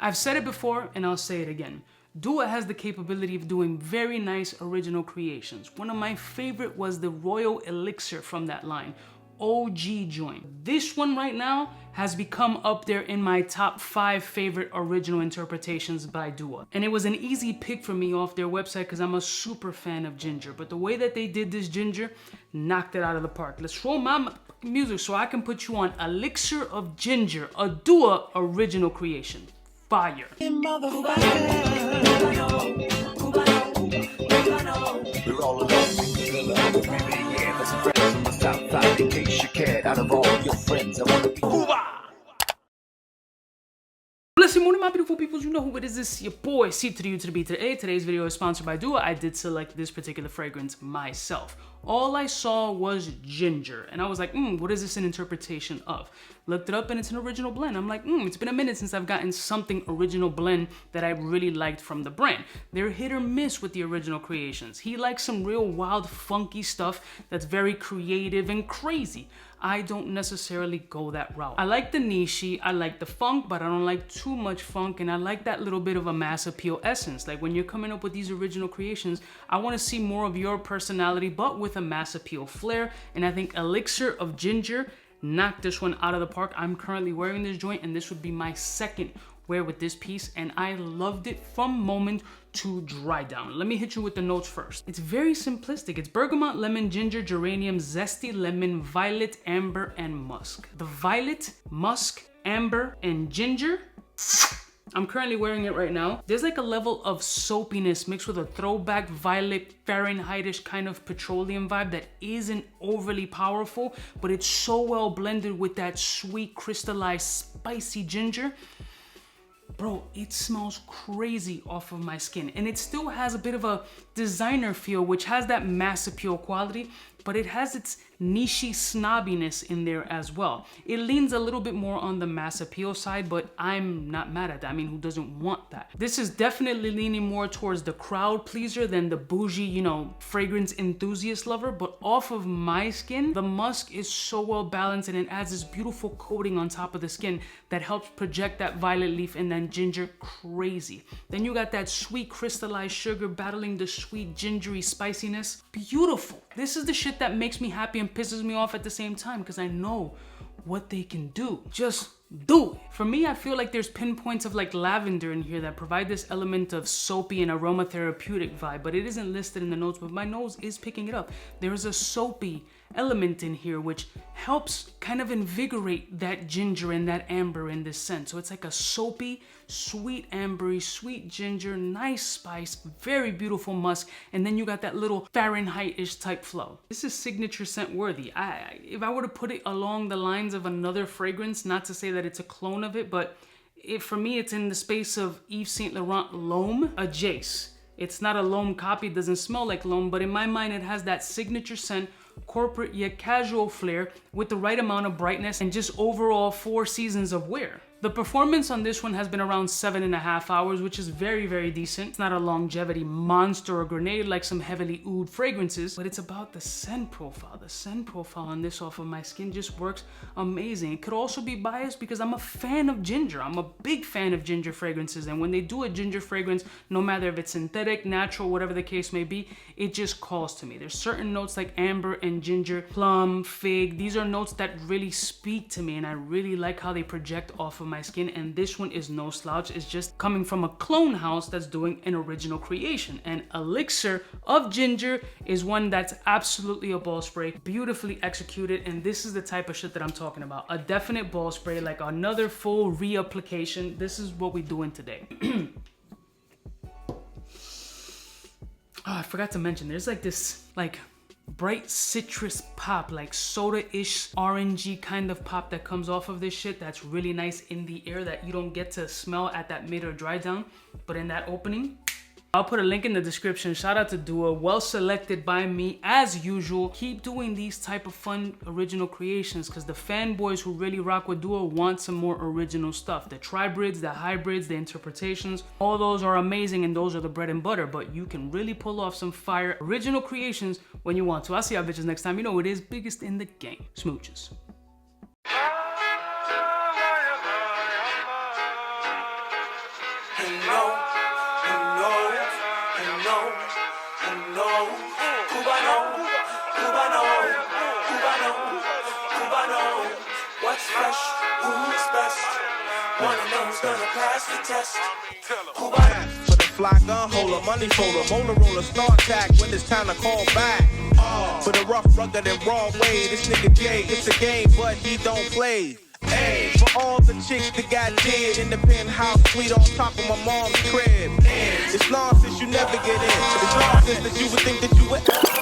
I've said it before and I'll say it again. Dua has the capability of doing very nice original creations. One of my favorite was the Royal Elixir from that line. OG joint. This one right now has become up there in my top 5 favorite original interpretations by Dua. And it was an easy pick for me off their website because I'm a super fan of ginger. But the way that they did this ginger knocked it out of the park. Let's roll my music so I can put you on Elixir of Ginger, a Dua original creation. Fire. We're all in case you cared, out of all your friends, I want to be Cuba. Bless you, morning, my beautiful peoples. You know who it is. This is your boy, C to the U to the B to the A. Today's video is sponsored by Dua. I did select this particular fragrance myself. All I saw was ginger, and I was like, what is this an interpretation of? Looked it up, and it's an original blend. I'm like, it's been a minute since I've gotten something original blend that I really liked from the brand. They're hit or miss with the original creations. He likes some real wild, funky stuff that's very creative and crazy. I don't necessarily go that route. I like the niche, I like the funk, but I don't like too much funk, and I like that little bit of a mass appeal essence. Like when you're coming up with these original creations, I want to see more of your personality, but with a mass appeal flair, and I think Elixir of Ginger knocked this one out of the park. I'm currently wearing this joint, and this would be my second wear with this piece, and I loved it from moment to dry down. Let me hit you with the notes first. It's very simplistic. It's bergamot, lemon, ginger, geranium, zesty lemon, violet, amber, and musk. The violet, musk, amber, and ginger, I'm currently wearing it right now. There's like a level of soapiness mixed with a throwback violet Fahrenheit-ish kind of petroleum vibe that isn't overly powerful, but it's so well blended with that sweet crystallized spicy ginger. Bro, it smells crazy off of my skin, and it still has a bit of a designer feel, which has that mass appeal quality, but it has its niche snobbiness in there as well. It leans a little bit more on the mass appeal side, but I'm not mad at that. I mean, who doesn't want that? This is definitely leaning more towards the crowd pleaser than the bougie, fragrance enthusiast lover, but off of my skin, the musk is so well balanced, and it adds this beautiful coating on top of the skin that helps project that violet leaf and then ginger crazy. Then you got that sweet crystallized sugar battling the sweet gingery spiciness. Beautiful. This is the shit that makes me happy and pisses me off at the same time, because I know what they can do. Just do it. For me, I feel like there's pinpoints of like lavender in here that provide this element of soapy and aromatherapeutic vibe, but it isn't listed in the notes, but my nose is picking it up. There is a soapy element in here which helps kind of invigorate that ginger and that amber in this scent. So it's like a soapy, sweet ambery, sweet ginger, nice spice, very beautiful musk, and then you got that little Fahrenheit-ish type flow. This is signature scent worthy. If I were to put it along the lines of another fragrance, not to say that it's a clone of it, but for me it's in the space of Yves Saint Laurent L'Homme, a Jace. It's not a L'Homme copy, it doesn't smell like L'Homme, but in my mind it has that signature scent, corporate yet casual flair with the right amount of brightness and just overall 4 seasons of wear. The performance on this one has been around 7.5 hours, which is very, very decent. It's not a longevity monster or grenade like some heavily oud fragrances, but it's about the scent profile. The scent profile on this off of my skin just works amazing. It could also be biased because I'm a fan of ginger. I'm a big fan of ginger fragrances, and when they do a ginger fragrance, no matter if it's synthetic, natural, whatever the case may be, it just calls to me. There's certain notes like amber and ginger, plum, fig. These are notes that really speak to me, and I really like how they project off of my skin, and this one is no slouch. It's just coming from a clone house that's doing an original creation, and Elixir of Ginger is one that's absolutely a ball spray, beautifully executed, and this is the type of shit that I'm talking about. A definite ball spray, like another full reapplication. This is what we're doing today. Oh, I forgot to mention, there's like this bright citrus pop, like soda-ish orangey kind of pop that comes off of this shit that's really nice in the air that you don't get to smell at that mid or dry down, but in that opening. I'll put a link in the description. Shout out to Dua, well selected by me as usual. Keep doing these type of fun original creations, because the fanboys who really rock with Dua want some more original stuff. The tribrids, the hybrids, the interpretations, all those are amazing, and those are the bread and butter, but you can really pull off some fire original creations when you want to. I'll see y'all bitches next time. You know it is biggest in the game. Smooches. Cubaknow, Cubaknow, Cubaknow, Cubaknow, Cubaknow. What's fresh? Who's best? One of them's gonna pass the test. Cubaknow. For the fly gun holder, money folder, molar roller, start tack when it's time to call back. For the rough, rugged, and raw way, this nigga Jay, it's a game, but he don't play. Ay, for all the chicks that got dead in the penthouse suite on top of my mom's crib. It's nonsense, you never get in. It's nonsense that you would think that you would.